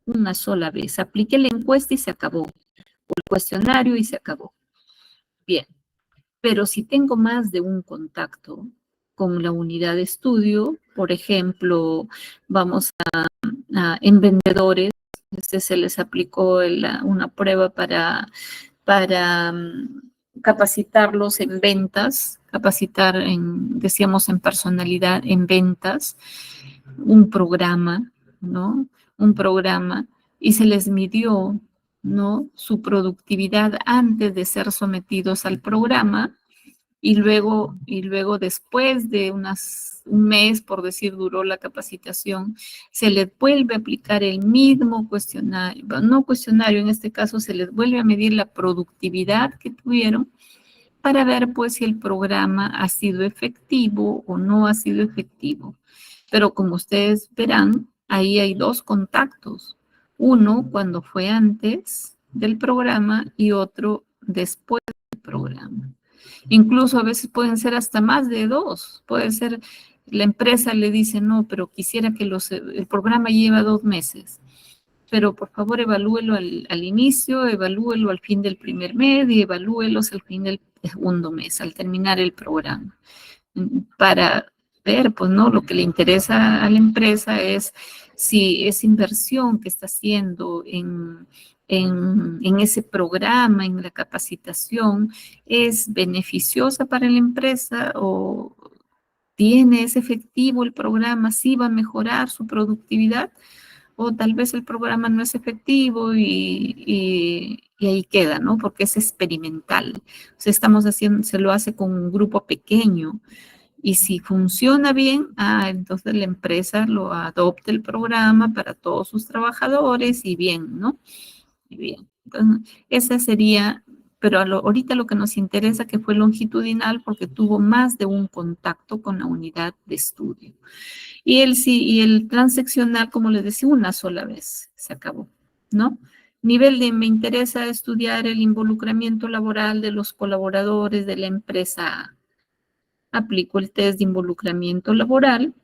una sola vez. Apliqué la encuesta y se acabó. O el cuestionario y se acabó. Bien. Pero si tengo más de un contacto con la unidad de estudio, por ejemplo, vamos en vendedores, se les aplicó una prueba para capacitarlos en ventas, decíamos en personalidad, en ventas, un programa, ¿no? Un programa, y se les midió, ¿no? Su productividad antes de ser sometidos al programa, y luego después de un mes, por decir, duró la capacitación, se les vuelve a aplicar el mismo cuestionario, no cuestionario, en este caso se les vuelve a medir la productividad que tuvieron para ver pues si el programa ha sido efectivo o no ha sido efectivo. Pero como ustedes verán, ahí hay dos contactos. Uno cuando fue antes del programa y otro después del programa. Incluso a veces pueden ser hasta más de dos. Puede ser, la empresa le dice, no, pero quisiera que el programa lleva 2 meses. Pero por favor evalúelo al inicio, evalúelo al fin del primer mes y evalúelos al fin del segundo mes, al terminar el programa. Para ver, pues, ¿no? Lo que le interesa a la empresa es si esa inversión que está haciendo en ese programa, en la capacitación, es beneficiosa para la empresa o tiene ese efectivo el programa, sí va a mejorar su productividad, o tal vez el programa no es efectivo y ahí queda, ¿no? Porque es experimental. O sea, se lo hace con un grupo pequeño. Y si funciona bien, entonces la empresa lo adopta el programa para todos sus trabajadores y bien, ¿no? Y bien. Entonces, esa sería, pero ahorita lo que nos interesa que fue longitudinal porque tuvo más de un contacto con la unidad de estudio. Y el transeccional, como les decía, una sola vez, se acabó, ¿no? Nivel de, me interesa estudiar el involucramiento laboral de los colaboradores de la empresa A. Aplico el test de involucramiento laboral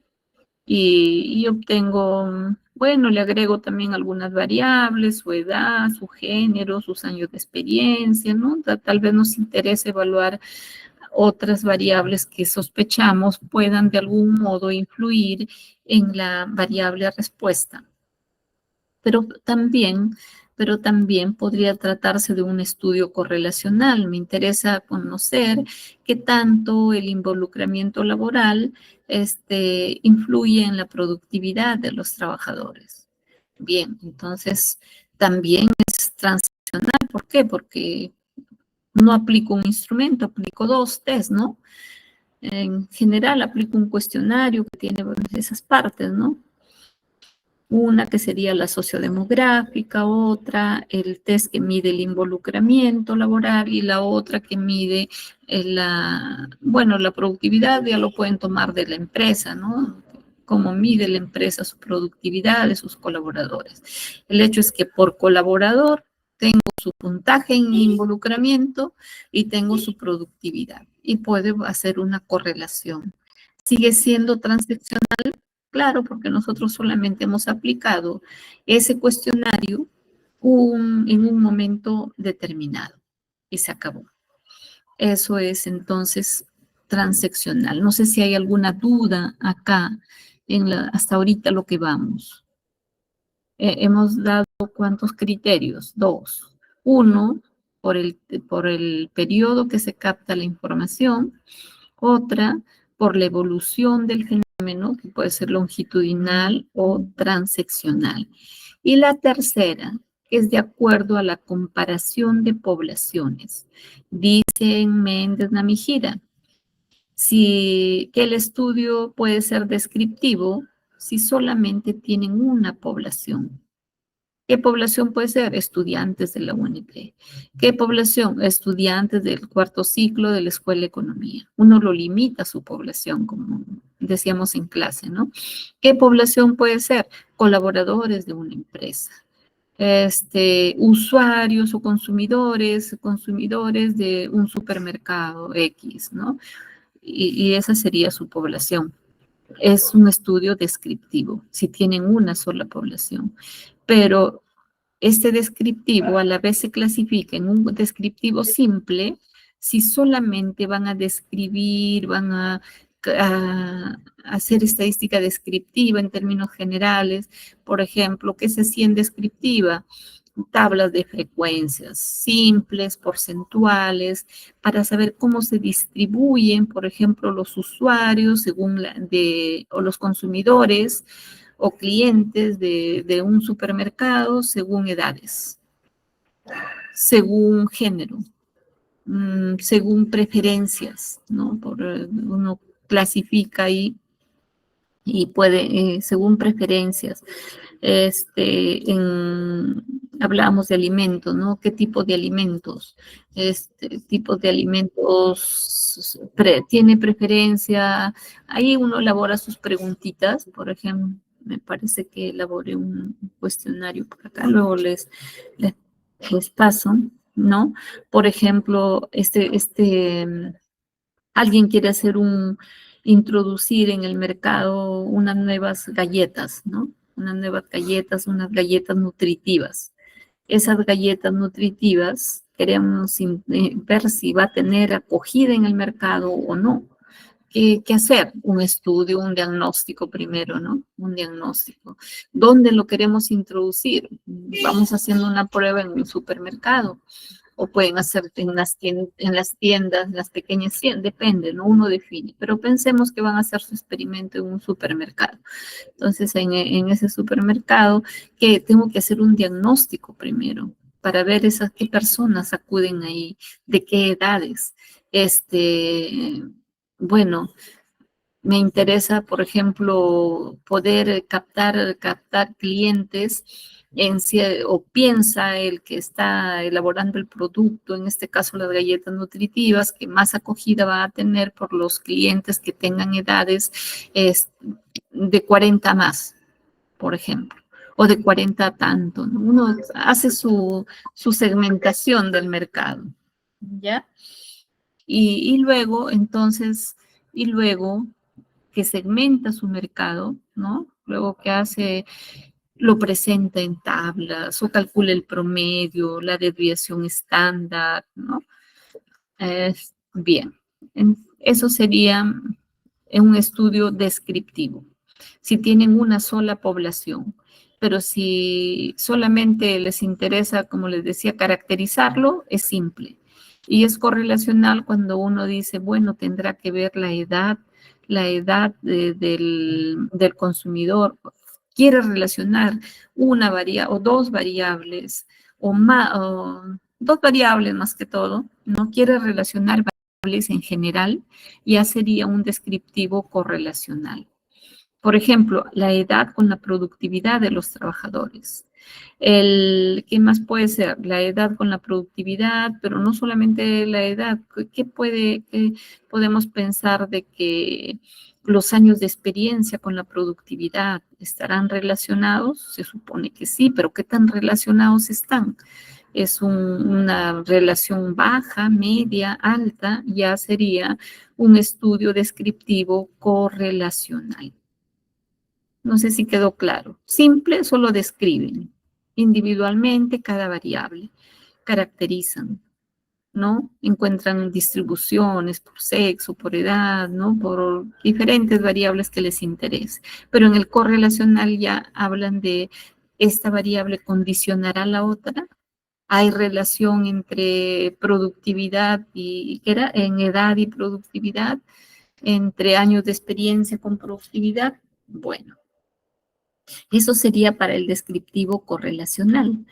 y obtengo, bueno, le agrego también algunas variables, su edad, su género, sus años de experiencia, ¿no? Tal vez nos interese evaluar otras variables que sospechamos puedan de algún modo influir en la variable respuesta. Pero también podría tratarse de un estudio correlacional. Me interesa conocer qué tanto el involucramiento laboral influye en la productividad de los trabajadores. Bien, entonces también es transaccional. ¿Por qué? Porque no aplico un instrumento, aplico 2 test, ¿no? En general aplico un cuestionario que tiene esas partes, ¿no? Una que sería la sociodemográfica, otra el test que mide el involucramiento laboral y la otra que mide la productividad, ya lo pueden tomar de la empresa, ¿no? Cómo mide la empresa su productividad de sus colaboradores. El hecho es que por colaborador tengo su puntaje en involucramiento y tengo su productividad y puede hacer una correlación. Sigue siendo transaccional. Claro, porque nosotros solamente hemos aplicado ese cuestionario en un momento determinado y se acabó. Eso es entonces transeccional. No sé si hay alguna duda acá hasta ahorita lo que vamos. Hemos dado ¿cuántos criterios? 2. Uno, por el periodo que se capta la información. Otra, por la evolución del fenómeno, que puede ser longitudinal o transeccional. Y la tercera es de acuerdo a la comparación de poblaciones. Dice Méndez Namijira, que el estudio puede ser descriptivo si solamente tienen una población. ¿Qué población puede ser? Estudiantes de la UNP. ¿Qué población? Estudiantes del 4º ciclo de la Escuela de Economía. Uno lo limita a su población, como decíamos en clase, ¿no? ¿Qué población puede ser? Colaboradores de una empresa. Usuarios o consumidores de un supermercado X, ¿no? Y esa sería su población. es un estudio descriptivo, si tienen una sola población. Pero este descriptivo a la vez se clasifica en un descriptivo simple si solamente van a describir, a hacer estadística descriptiva en términos generales. Por ejemplo, ¿qué se hacía en descriptiva? Tablas de frecuencias simples, porcentuales, para saber cómo se distribuyen, por ejemplo, los usuarios o los consumidores o clientes de un supermercado según edades, según género, según preferencias, ¿no? Uno clasifica ahí y puede, según preferencias. Hablamos de alimentos, ¿no? ¿Qué tipo de alimentos? Este tipo de alimentos tiene preferencia. Ahí uno elabora sus preguntitas, por ejemplo, me parece que elaboré un cuestionario por acá, luego les paso, ¿no? Por ejemplo, alguien quiere introducir en el mercado unas nuevas galletas, ¿no? Unas galletas nutritivas. Esas galletas nutritivas queremos ver si va a tener acogida en el mercado o no. ¿Qué hacer? Un estudio, un diagnóstico primero, ¿no? Un diagnóstico. ¿Dónde lo queremos introducir? Vamos haciendo una prueba en un supermercado o pueden hacer en las pequeñas tiendas, depende, ¿no? Uno define, pero pensemos que van a hacer su experimento en un supermercado. Entonces, en ese supermercado, que tengo que hacer un diagnóstico primero para ver qué personas acuden ahí, de qué edades. Bueno, me interesa, por ejemplo, poder captar clientes o piensa el que está elaborando el producto, en este caso las galletas nutritivas, que más acogida va a tener por los clientes que tengan edades de 40 más, por ejemplo, o de 40 a tanto, ¿no? Uno hace su segmentación del mercado, ¿ya? Y luego, entonces, y luego que segmenta su mercado, ¿no? Luego que lo presenta en tablas o calcula el promedio, la desviación estándar, ¿no? Bien, eso sería un estudio descriptivo. Si tienen una sola población, pero si solamente les interesa, como les decía, caracterizarlo, es simple. Y es correlacional cuando uno dice, bueno, tendrá que ver la edad del consumidor. Quiere relacionar una variable o dos variables o más, dos variables más que todo, no quiere relacionar variables en general, ya sería un descriptivo correlacional. Por ejemplo, la edad con la productividad de los trabajadores. ¿Qué más puede ser? La edad con la productividad, pero no solamente la edad. ¿Qué podemos pensar de que los años de experiencia con la productividad estarán relacionados? Se supone que sí, pero ¿qué tan relacionados están? Es una relación baja, media, alta, ya sería un estudio descriptivo correlacional. No sé si quedó claro. Simple, solo describen individualmente cada variable, caracterizan, ¿no? Encuentran distribuciones por sexo, por edad, ¿no? Por diferentes variables que les interese. Pero en el correlacional ya hablan de esta variable condicionará a la otra. Hay relación entre productividad ¿qué era? En edad y productividad, entre años de experiencia con productividad. Bueno, eso sería para el descriptivo correlacional.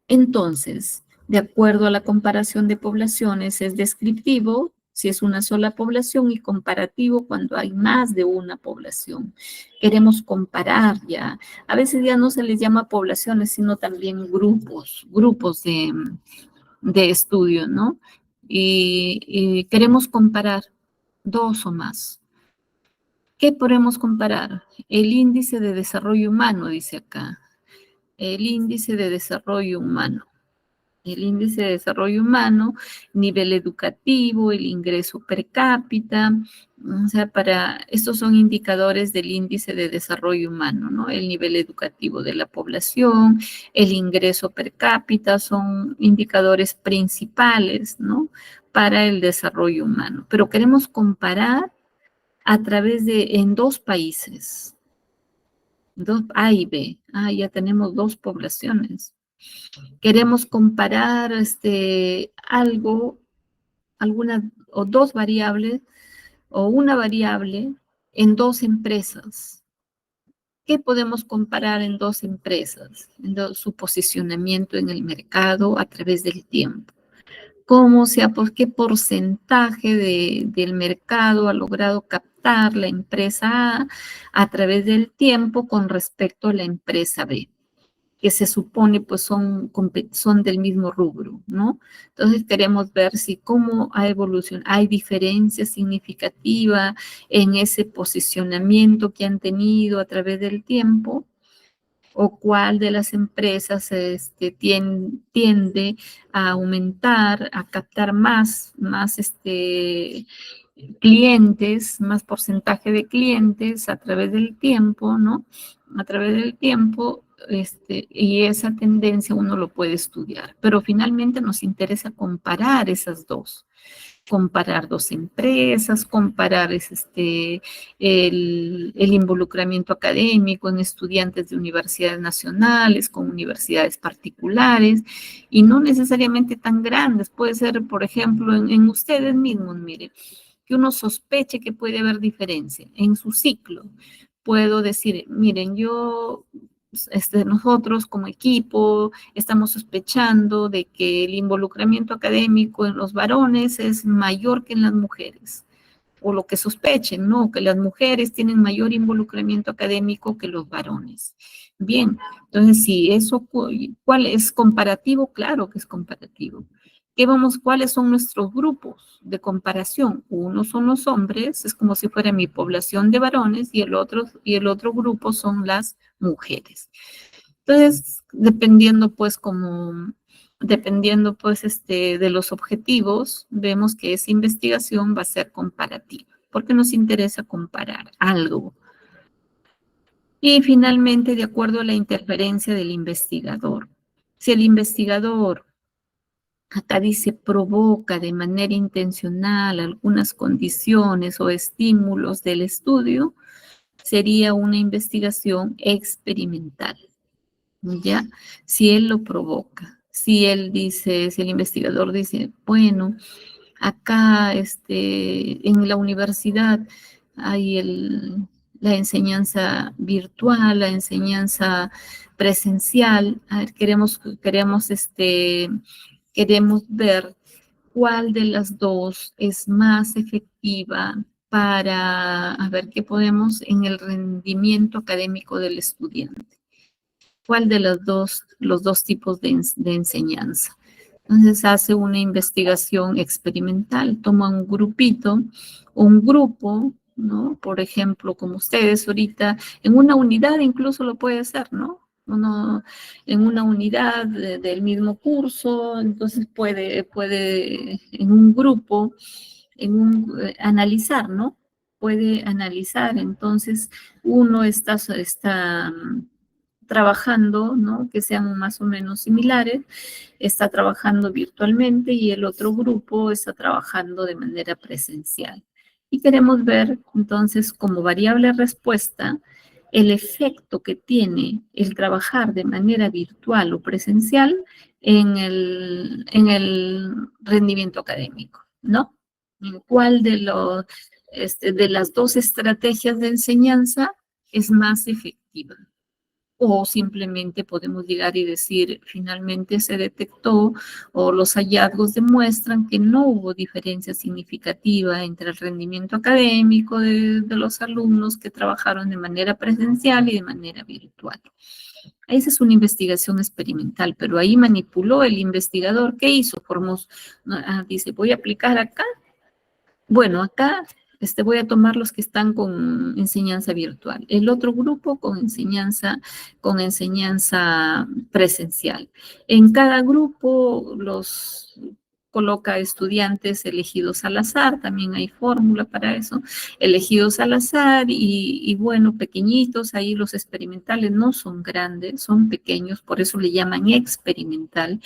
Entonces, de acuerdo a la comparación de poblaciones, es descriptivo si es una sola población y comparativo cuando hay más de una población. Queremos comparar ya. A veces ya no se les llama poblaciones, sino también grupos de estudio, ¿no? Y queremos comparar dos o más. ¿Qué podemos comparar? El índice de desarrollo humano, dice acá. El índice de desarrollo humano. El índice de desarrollo humano, nivel educativo, el ingreso per cápita, o sea, estos son indicadores del índice de desarrollo humano, ¿no? El nivel educativo de la población, el ingreso per cápita son indicadores principales, ¿no? Para el desarrollo humano. Pero queremos comparar en dos países, A y B. Ya tenemos dos poblaciones. Queremos comparar alguna o dos variables o una variable en dos empresas. ¿Qué podemos comparar en dos empresas? Su posicionamiento en el mercado a través del tiempo. ¿Qué porcentaje del mercado ha logrado captar la empresa A través del tiempo con respecto a la empresa B? Que se supone pues son del mismo rubro, ¿no? Entonces queremos ver si cómo ha evolucionado, hay diferencia significativa en ese posicionamiento que han tenido a través del tiempo, o cuál de las empresas tiende a aumentar, a captar más clientes, más porcentaje de clientes a través del tiempo, ¿no? A través del tiempo, y esa tendencia uno lo puede estudiar, pero finalmente nos interesa comparar esas dos. Comparar dos empresas, comparar el involucramiento académico en estudiantes de universidades nacionales con universidades particulares, y no necesariamente tan grandes. Puede ser, por ejemplo, en ustedes mismos, mire, que uno sospeche que puede haber diferencia en su ciclo. Puedo decir, miren, nosotros como equipo estamos sospechando de que el involucramiento académico en los varones es mayor que en las mujeres, o lo que sospechen, ¿no? Que las mujeres tienen mayor involucramiento académico que los varones. Bien, entonces si eso, ¿cuál es comparativo? Claro que es comparativo. ¿Cuáles son nuestros grupos de comparación? Uno son los hombres, es como si fuera mi población de varones, y el otro grupo son las mujeres. Entonces, dependiendo de los objetivos, vemos que esa investigación va a ser comparativa, porque nos interesa comparar algo. Y finalmente, de acuerdo a la interferencia del investigador. Si el investigador, acá dice, provoca de manera intencional algunas condiciones o estímulos del estudio, sería una investigación experimental. ¿Ya? Si él lo provoca, si el investigador dice, bueno, acá en la universidad hay la enseñanza virtual, la enseñanza presencial, a ver, queremos ver cuál de las dos es más efectiva para, a ver, qué podemos en el rendimiento académico del estudiante. ¿Cuál de los dos tipos de enseñanza? Entonces hace una investigación experimental, toma un grupo, ¿no? Por ejemplo, como ustedes ahorita, en una unidad incluso lo puede hacer, ¿no? Uno en una unidad del mismo curso, entonces puede en un grupo, analizar, ¿no? Puede analizar, entonces uno está trabajando, ¿no? Que sean más o menos similares, está trabajando virtualmente, y el otro grupo está trabajando de manera presencial. Y queremos ver entonces como variable respuesta el efecto que tiene el trabajar de manera virtual o presencial en el rendimiento académico, ¿no? En cuál de las dos estrategias de enseñanza es más efectiva. O simplemente podemos llegar y decir, finalmente se detectó, o los hallazgos demuestran que no hubo diferencia significativa entre el rendimiento académico de los alumnos que trabajaron de manera presencial y de manera virtual. Esa es una investigación experimental, pero ahí manipuló el investigador. ¿Qué hizo? Dice, voy a aplicar acá. Bueno, acá voy a tomar los que están con enseñanza virtual. El otro grupo con enseñanza presencial. En cada grupo los coloca estudiantes elegidos al azar, también hay fórmula para eso, elegidos al azar y bueno, pequeñitos, ahí los experimentales no son grandes, son pequeños, por eso le llaman experimental.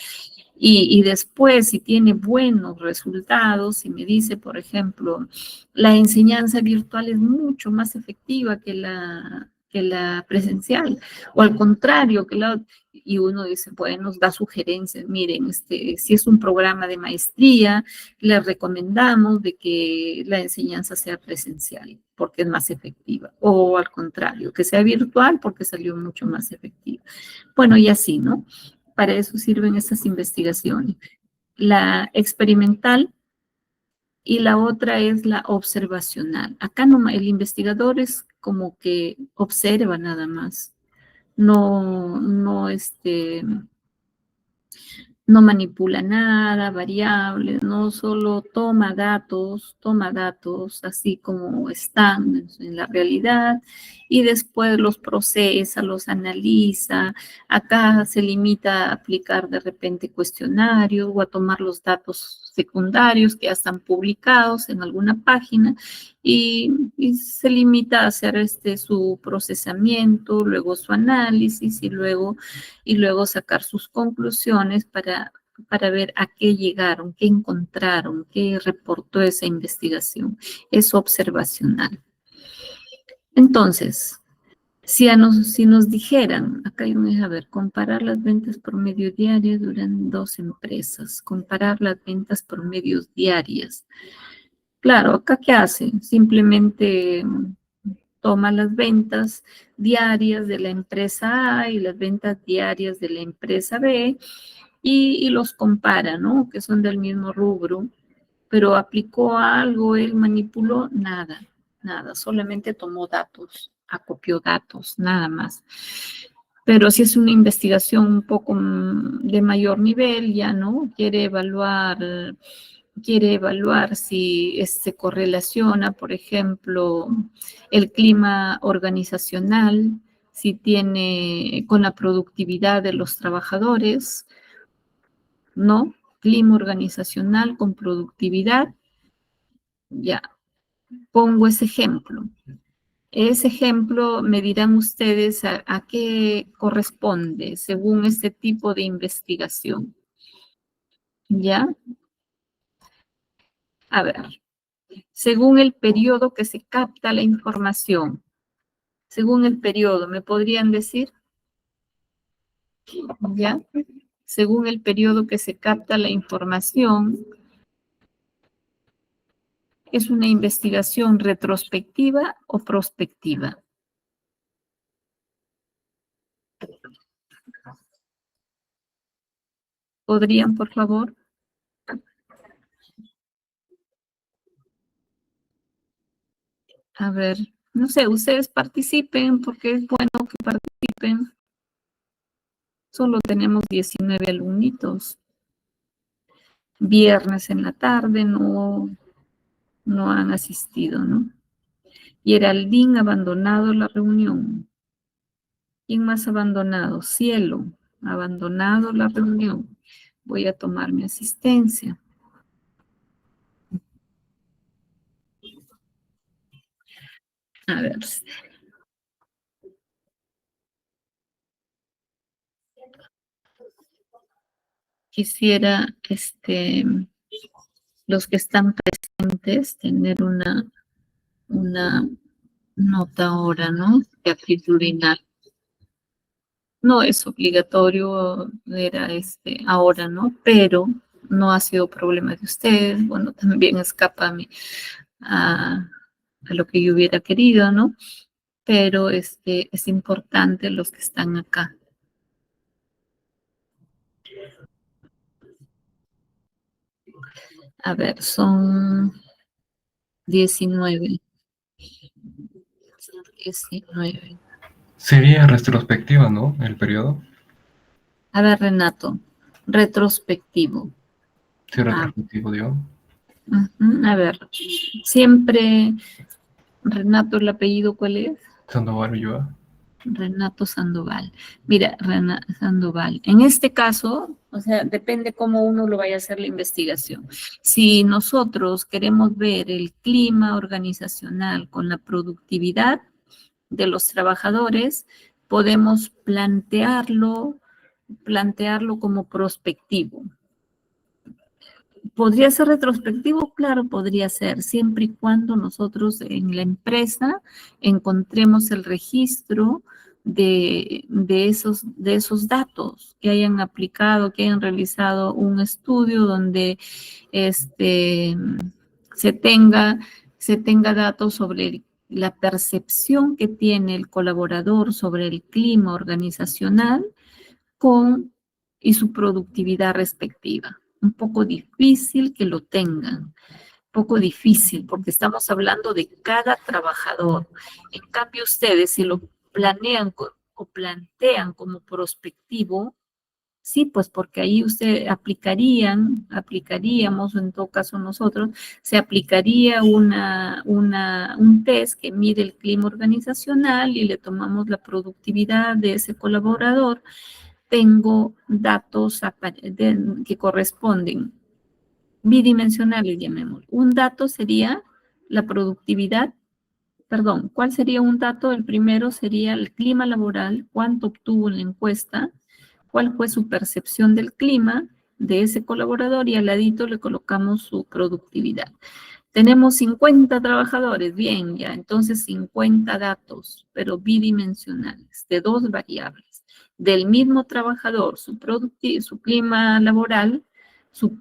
Y después, si tiene buenos resultados, si me dice, por ejemplo, la enseñanza virtual es mucho más efectiva que la presencial, o al contrario, y uno dice, bueno, nos da sugerencias, miren, si es un programa de maestría, les recomendamos de que la enseñanza sea presencial, porque es más efectiva, o al contrario, que sea virtual porque salió mucho más efectiva. Bueno, y así, ¿no? Para eso sirven estas investigaciones. La experimental y la otra es la observacional. Acá no, el investigador es como que observa nada más. No manipula nada, variables, no solo toma datos así como están en la realidad y después los procesa, los analiza. Acá se limita a aplicar de repente cuestionarios o a tomar los datos secundarios que ya están publicados en alguna página y se limita a hacer su procesamiento, luego su análisis y luego sacar sus conclusiones para ver a qué llegaron, qué encontraron, qué reportó esa investigación. Es observacional. Entonces, si nos dijeran, acá hay a ver, comparar las ventas promedio diarias durante 2 empresas, comparar las ventas promedio diarias. Claro, acá ¿qué hace? Simplemente toma las ventas diarias de la empresa A y las ventas diarias de la empresa B y los compara, ¿no? Que son del mismo rubro, pero aplicó algo, él manipuló, nada, solamente tomó datos, acopió datos, nada más. Pero si es una investigación un poco de mayor nivel, ya, ¿no? Quiere evaluar si se correlaciona, por ejemplo, el clima organizacional, si tiene con la productividad de los trabajadores, ¿no? Clima organizacional con productividad. Ya, pongo ese ejemplo. Ese ejemplo me dirán ustedes a qué corresponde según este tipo de investigación. ¿Ya? A ver, según el periodo que se capta la información. Según el periodo, ¿me podrían decir? ¿Ya? Según el periodo que se capta la información, ¿es una investigación retrospectiva o prospectiva? ¿Podrían, por favor? A ver, no sé, ustedes participen porque es bueno que participen. Solo tenemos 19 alumnitos. Viernes en la tarde no han asistido, ¿no? Geraldine ha abandonado la reunión. ¿Quién más ha abandonado? Cielo ha abandonado la reunión. Voy a tomar mi asistencia. A ver. Quisiera, los que están presentes, tener una nota ahora, ¿no? De actitudinal. No es obligatorio, era ahora, ¿no? Pero no ha sido problema de ustedes. Bueno, también escapa a lo que yo hubiera querido, ¿no? Pero es importante los que están acá. A ver, son 19. 19. Sería retrospectiva, ¿no? El periodo. A ver, Renato, retrospectivo. Sí, retrospectivo, digo. A ver, siempre, Renato, ¿el apellido cuál es? Sandoval Ulloa. Renato Sandoval. Mira, Sandoval. En este caso, o sea, depende cómo uno lo vaya a hacer la investigación. Si nosotros queremos ver el clima organizacional con la productividad de los trabajadores, podemos plantearlo como prospectivo. ¿Podría ser retrospectivo? Claro, podría ser, siempre y cuando nosotros en la empresa encontremos el registro de esos datos, que hayan aplicado, que hayan realizado un estudio donde se tenga datos sobre la percepción que tiene el colaborador sobre el clima organizacional y su productividad respectiva. Un poco difícil que lo tengan, poco difícil, porque estamos hablando de cada trabajador. En cambio, ustedes, si lo planean o plantean como prospectivo, sí, pues porque ahí usted aplicaríamos, en todo caso nosotros, se aplicaría un test que mide el clima organizacional y le tomamos la productividad de ese colaborador. Tengo datos que corresponden bidimensionales, llamémoslo. Un dato sería la productividad, perdón, ¿cuál sería un dato? El primero sería el clima laboral, cuánto obtuvo en la encuesta, cuál fue su percepción del clima de ese colaborador y al ladito le colocamos su productividad. Tenemos 50 trabajadores, bien, ya, entonces 50 datos, pero bidimensionales, de dos variables. Del mismo trabajador, su clima laboral, su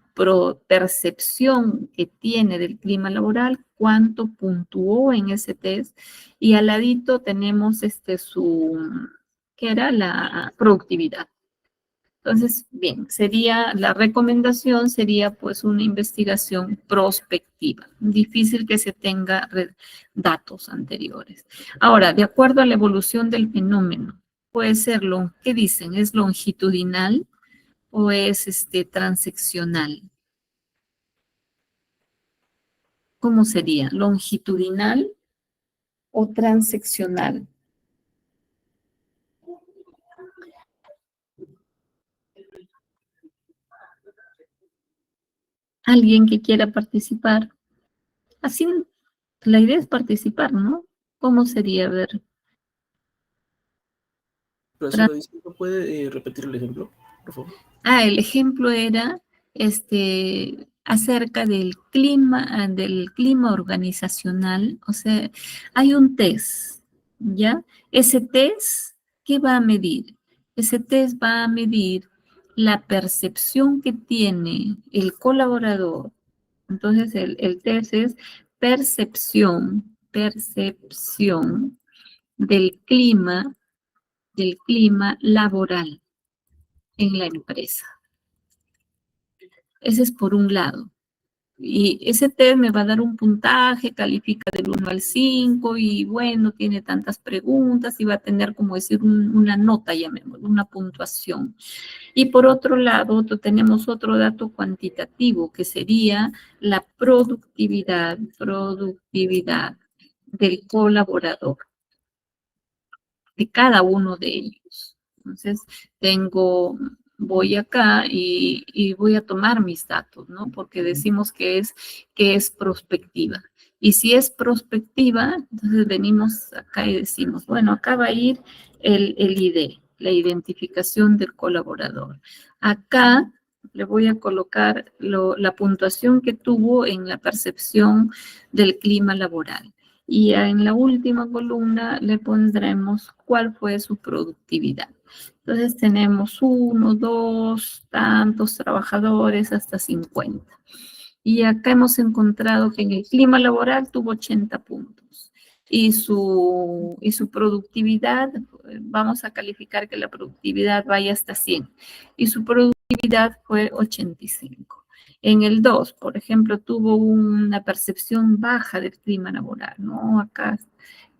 percepción que tiene del clima laboral, cuánto puntuó en ese test, y al ladito tenemos ¿qué era? La productividad. Entonces, bien, la recomendación sería pues una investigación prospectiva. Difícil que se tenga datos anteriores. Ahora, de acuerdo a la evolución del fenómeno, puede ser, ¿qué dicen? ¿Es longitudinal o es transeccional? ¿Cómo sería? ¿Longitudinal o transeccional? ¿Alguien que quiera participar? Así, la idea es participar, ¿no? ¿Cómo sería? A ver. Profesor, ¿puede repetir el ejemplo, por favor? El ejemplo era acerca del clima organizacional. O sea, hay un test, ¿ya? Ese test, ¿qué va a medir? Ese test va a medir la percepción que tiene el colaborador. Entonces, el test es percepción del clima laboral en la empresa. Ese es por un lado. Y ese test me va a dar un puntaje, califica del 1 al 5 y bueno, tiene tantas preguntas y va a tener, como decir, una nota, llamémoslo, una puntuación. Y por otro lado, tenemos otro dato cuantitativo que sería la productividad del colaborador, de cada uno de ellos. Entonces, voy acá y voy a tomar mis datos, ¿no? Porque decimos que es prospectiva. Y si es prospectiva, entonces venimos acá y decimos, bueno, acá va a ir el ID, la identificación del colaborador. Acá le voy a colocar la puntuación que tuvo en la percepción del clima laboral. Y en la última columna le pondremos cuál fue su productividad. Entonces tenemos 1, 2, tantos trabajadores hasta 50. Y acá hemos encontrado que en el clima laboral tuvo 80 puntos. Y su productividad, vamos a calificar que la productividad vaya hasta 100. Y su productividad fue 85. En el 2, por ejemplo, tuvo una percepción baja del clima laboral, ¿no? Acá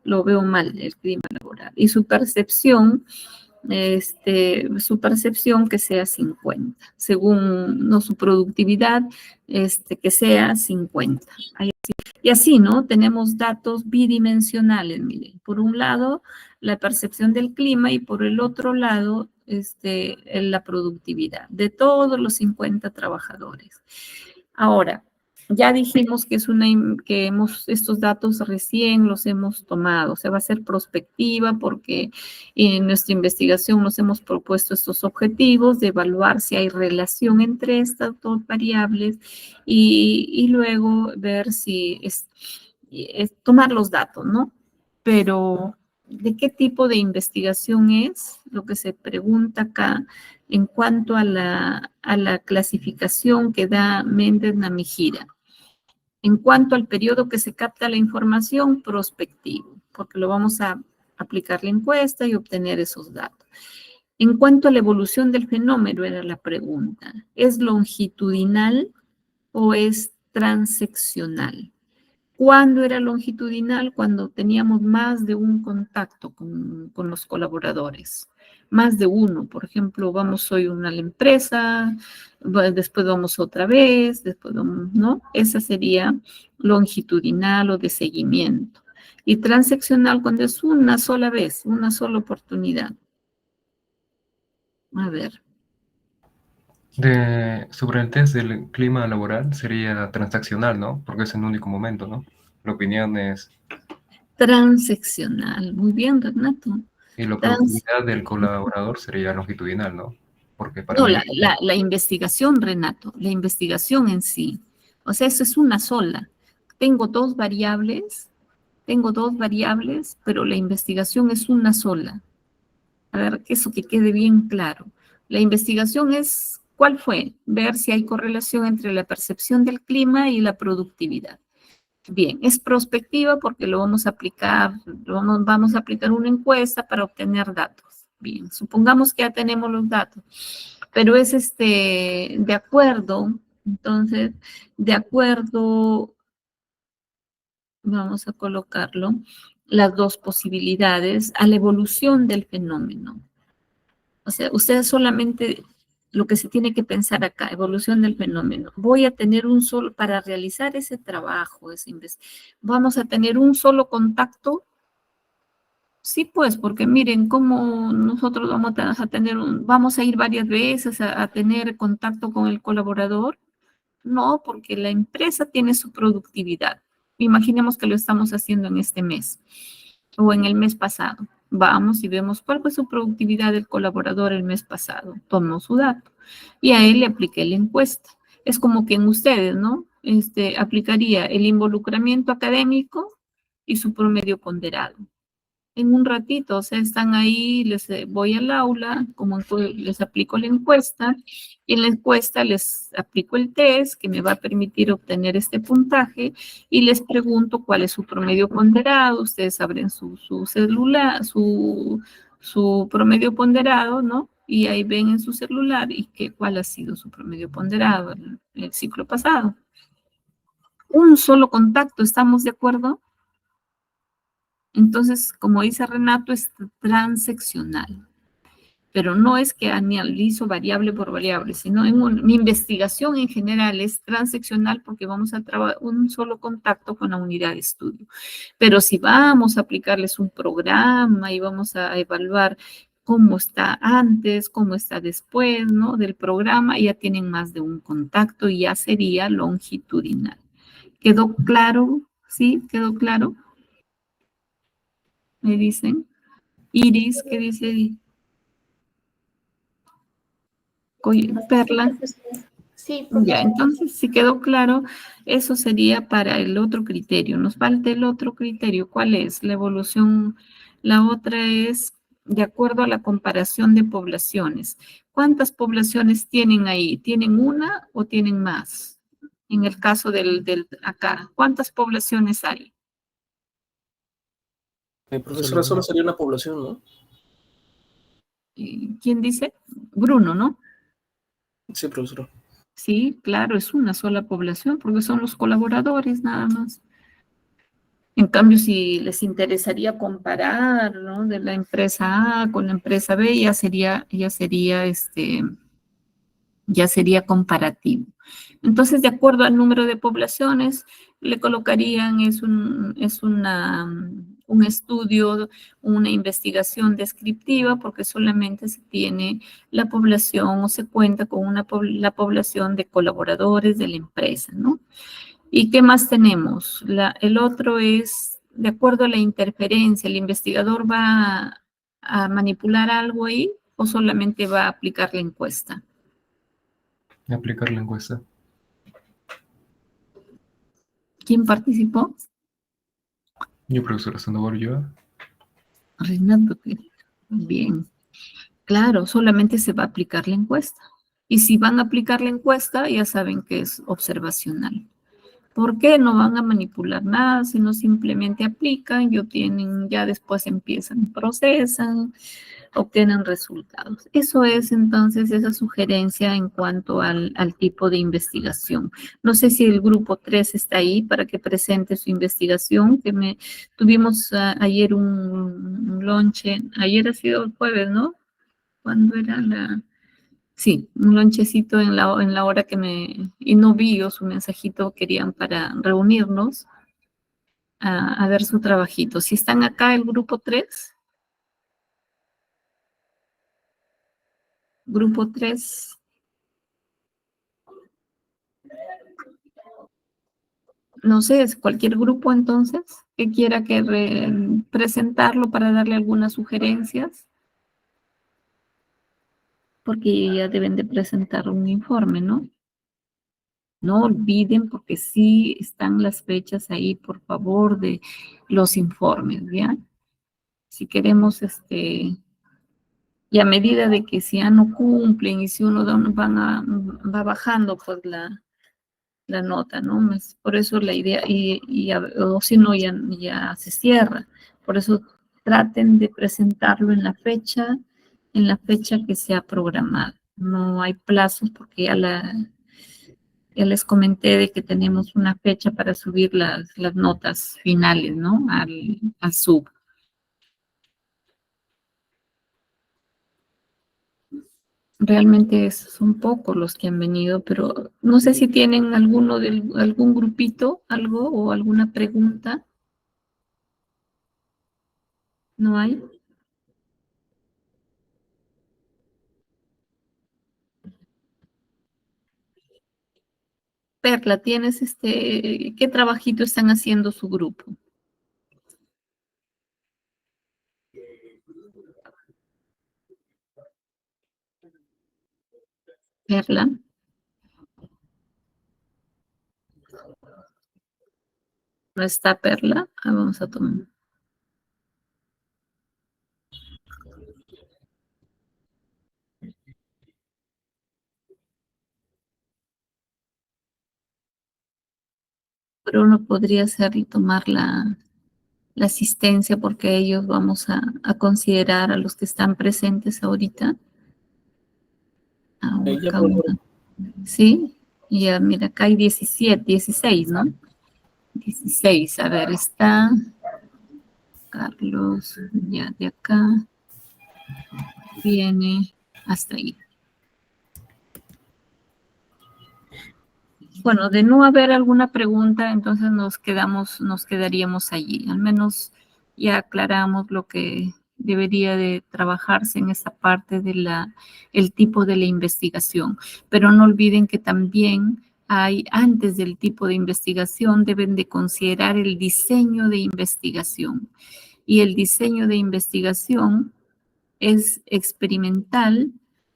lo veo mal, el clima laboral. Y su percepción su percepción que sea 50, según no, su productividad que sea 50. Y así, ¿no? Tenemos datos bidimensionales, miren. Por un lado, la percepción del clima y por el otro lado, la productividad de todos los 50 trabajadores. Ahora, ya dijimos que estos datos recién los hemos tomado, o sea, va a ser prospectiva porque en nuestra investigación nos hemos propuesto estos objetivos de evaluar si hay relación entre estas dos variables y luego ver si es tomar los datos, ¿no? Pero, ¿de qué tipo de investigación es? Lo que se pregunta acá en cuanto a la clasificación que da Méndez Namijira. En cuanto al periodo que se capta la información, prospectivo, porque lo vamos a aplicar la encuesta y obtener esos datos. En cuanto a la evolución del fenómeno, era la pregunta. ¿Es longitudinal o es transeccional? ¿Cuándo era longitudinal? Cuando teníamos más de un contacto con los colaboradores. Más de uno, por ejemplo, vamos hoy a la empresa, después vamos otra vez, después vamos, ¿no? Esa sería longitudinal o de seguimiento. Y transeccional cuando es una sola vez, una sola oportunidad. A ver. Sobre el test del clima laboral sería transaccional, ¿no? Porque es en un único momento, ¿no? La opinión es... Transeccional. Muy bien, Renato. Y la productividad del colaborador sería longitudinal, ¿no? Porque para No, medir... la investigación, Renato, la investigación en sí. O sea, eso es una sola. Tengo dos variables, pero la investigación es una sola. A ver, eso que quede bien claro. La investigación es, ¿cuál fue? Ver si hay correlación entre la percepción del clima y la productividad. Bien, es prospectiva porque lo vamos a aplicar, vamos a aplicar una encuesta para obtener datos. Bien, supongamos que ya tenemos los datos, pero es de acuerdo, entonces, de acuerdo, vamos a colocarlo, las dos posibilidades a la evolución del fenómeno. O sea, ustedes solamente lo que se tiene que pensar acá, evolución del fenómeno. Voy a tener para realizar ese trabajo, vamos a tener un solo contacto. Sí, pues, porque miren cómo nosotros vamos a ir varias veces a tener contacto con el colaborador. No, porque la empresa tiene su productividad. Imaginemos que lo estamos haciendo en este mes o en el mes pasado. Vamos y vemos cuál fue su productividad del colaborador el mes pasado. Tomó su dato y a él le apliqué la encuesta. Es como que en ustedes, ¿no? Aplicaría el involucramiento académico y su promedio ponderado. En un ratito, o sea, están ahí, voy al aula, les aplico la encuesta, y en la encuesta les aplico el test que me va a permitir obtener este puntaje, y les pregunto cuál es su promedio ponderado. Ustedes abren su celular, su promedio ponderado, ¿no? Y ahí ven en su celular cuál ha sido su promedio ponderado el ciclo pasado. Un solo contacto, ¿estamos de acuerdo? Entonces, como dice Renato, es transeccional. Pero no es que analizo variable por variable, sino mi investigación en general es transeccional porque vamos a trabajar un solo contacto con la unidad de estudio. Pero si vamos a aplicarles un programa y vamos a evaluar cómo está antes, cómo está después, ¿no? Del programa, ya tienen más de un contacto y ya sería longitudinal. ¿Quedó claro? ¿Sí? ¿Quedó claro? Me dicen. Iris, ¿qué dice Perla? Sí, Ya, entonces, si quedó claro, eso sería para el otro criterio. Nos falta el otro criterio. ¿Cuál es? La evolución. La otra es de acuerdo a la comparación de poblaciones. ¿Cuántas poblaciones tienen ahí? ¿Tienen una o tienen más? En el caso acá, ¿cuántas poblaciones hay? Profesora, solo sería una población, ¿no? ¿Quién dice? Bruno, ¿no? Sí, profesora. Sí, claro, es una sola población porque son los colaboradores nada más. En cambio, si les interesaría comparar, ¿no? De la empresa A con la empresa B, ya sería comparativo. Entonces, de acuerdo al número de poblaciones, le colocarían un estudio, una investigación descriptiva, porque solamente se tiene la población o se cuenta con la población de colaboradores de la empresa, ¿no? ¿Y qué más tenemos? El otro es, de acuerdo a la interferencia, ¿el investigador va a manipular algo ahí o solamente va a aplicar la encuesta? Aplicar la encuesta. ¿Quién participó? Yo, profesora Sandoval Ulloa. Renato. Bien. Claro, solamente se va a aplicar la encuesta. Y si van a aplicar la encuesta, ya saben que es observacional. ¿Por qué no van a manipular nada, sino simplemente aplican y obtienen, ya después empiezan, procesan, obtienen resultados? Eso es entonces esa sugerencia en cuanto al tipo de investigación. No sé si el grupo 3 está ahí para que presente su investigación, tuvimos ayer un lonche, ayer ha sido el jueves, ¿no? ¿Cuándo era Sí, un lonchecito en la hora y no vi yo su mensajito, querían para reunirnos a ver su trabajito. Si están acá el grupo 3, grupo 3, no sé, es cualquier grupo entonces que quiera presentarlo para darle algunas sugerencias, porque ya deben de presentar un informe, ¿no? No olviden, porque sí están las fechas ahí, por favor, de los informes, ¿ya? Si queremos, y a medida de que si ya no cumplen y si uno va bajando, pues la nota, ¿no? Por eso la idea, o si no, ya se cierra. Por eso traten de presentarlo en la fecha que sea programada. No hay plazos porque ya les comenté de que tenemos una fecha para subir las notas finales, ¿no? Al sub. Realmente son pocos los que han venido, pero no sé si tienen algún grupito, algo o alguna pregunta. ¿No hay? Perla, ¿tienes qué trabajito están haciendo su grupo? Perla. ¿No está Perla? Vamos a tomar. Pero uno podría hacer y tomar la asistencia porque ellos vamos a considerar a los que están presentes ahorita. Ya Acá puedo. sí, ya mira, acá hay 16, ¿no? 16, a ver, está Carlos, ya de acá, viene hasta ahí. Bueno, de no haber alguna pregunta, entonces nos quedaríamos allí. Al menos ya aclaramos lo que debería de trabajarse en esta parte de el tipo de la investigación. Pero no olviden que también antes del tipo de investigación, deben de considerar el diseño de investigación. Y el diseño de investigación es experimental,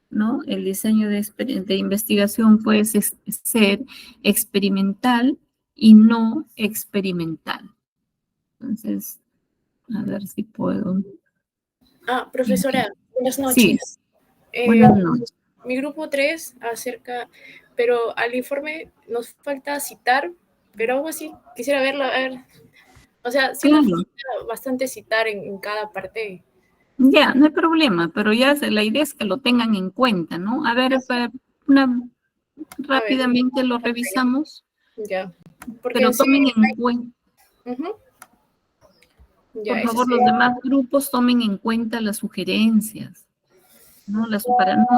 ¿no? El diseño de investigación puede ser experimental y no experimental. Entonces, a ver si puedo. Profesora, buenas Sí, noches. buenas noches. Mi grupo 3 pero al informe nos falta citar, pero aún así quisiera verlo, a ver. O sea, sí nos falta bastante citar en cada parte. Ya, no hay problema, pero ya la idea es que lo tengan en cuenta, ¿no? A ver, rápidamente lo revisamos. Ya. Porque Pero tomen en cuenta. Ya, Por eso favor, sí. los demás grupos tomen en cuenta las sugerencias. ¿No?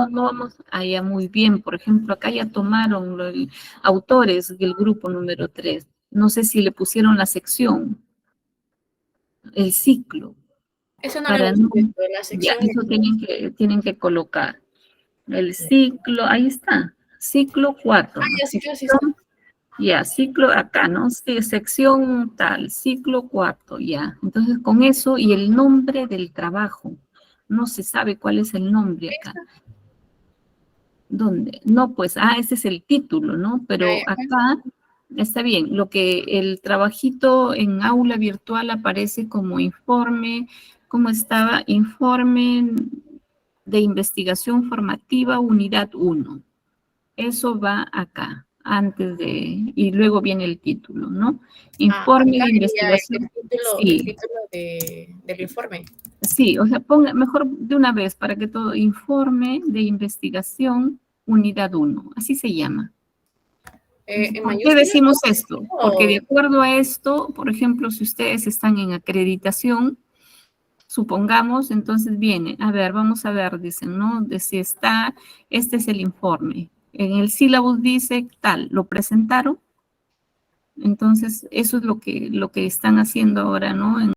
No vamos allá muy bien. Por ejemplo, acá ya tomaron autores del grupo número 3. No sé si le pusieron la sección, el ciclo. Eso no le Para gusta, no, la ya, sección. eso tienen que colocar. El ciclo, ahí está. Ciclo 4. Ya sí, creo que sí está. Ya, ciclo acá, ¿no? Sí, sección tal, ciclo 4, ya. Entonces, con eso y el nombre del trabajo. No se sabe cuál es el nombre acá. ¿Dónde? No, pues, ese es el título, ¿no? Pero Ah, acá está bien. Lo que el trabajito en aula virtual aparece como informe, ¿cómo estaba? Informe de investigación formativa, unidad 1. Eso va acá, y luego viene el título, ¿no? Informe acá de investigación. el Sí, título del informe. sí, o sea, ponga mejor de una vez para que todo, informe de investigación, unidad 1, así se llama. ¿En ¿Por qué mayúsculas? decimos esto? Porque de O- acuerdo a esto, por ejemplo, si ustedes están en acreditación, supongamos, entonces viene, a ver, vamos a ver, dicen, ¿no? De si está, este es el informe. En el sílabus dice tal, ¿lo presentaron? Entonces, eso es lo que están haciendo ahora, ¿no?